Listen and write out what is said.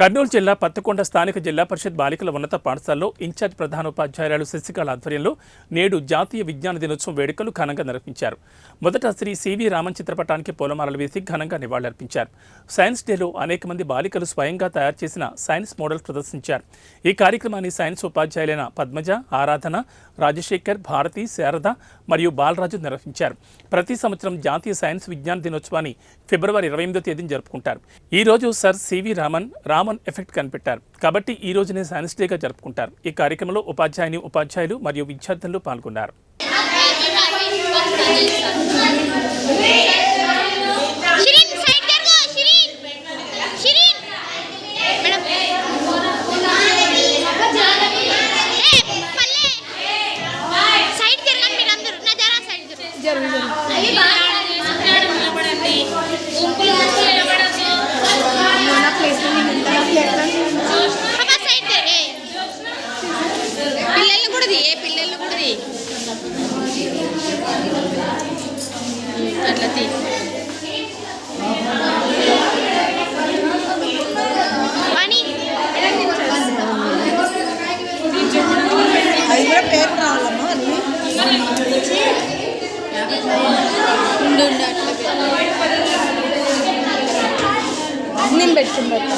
కర్నూలు జిల్లా పత్తికొండ స్థానిక జిల్లా పరిషత్ బాలికల ఉన్నత పాఠశాలలో ఇన్ఛార్జ్ ప్రధానోపాధ్యాయురాలు శశికళ ఆధ్వర్యంలో నేడు జాతీయ విజ్ఞాన దినోత్సవం వేడుకలు ఘనంగా నిర్వహించారు. మొదట శ్రీ సివి రామన్ చిత్రపటానికి పూలమాలలు వేసి ఘనంగా నివాళులర్పించారు. సైన్స్ డేలో అనేక మంది బాలికలు స్వయంగా తయారు చేసిన సైన్స్ మోడల్ ప్రదర్శించారు. ఈ కార్యక్రమాన్ని సైన్స్ ఉపాధ్యాయులైన పద్మజ, ఆరాధన, రాజశేఖర్, భారతి, శారద మరియు బాలరాజు నిర్వహించారు. ప్రతి సంవత్సరం జాతీయ సైన్స్ విజ్ఞాన దినోత్సవాన్ని ఫిబ్రవరి 28వ తేదీన జరుపుకుంటారు. ఈ రోజు సర్ సివి రామన్ ఎఫెక్ట్ కనిపెట్టారు కాబట్టి ఈ రోజునే సైన్స్ డేగా జరుపుకుంటారు. ఈ కార్యక్రమంలో ఉపాధ్యాయులు మరియు విద్యార్థులు పాల్గొన్నారు. పేరు రావాలమ్మా నేను పెట్టుకుంటా.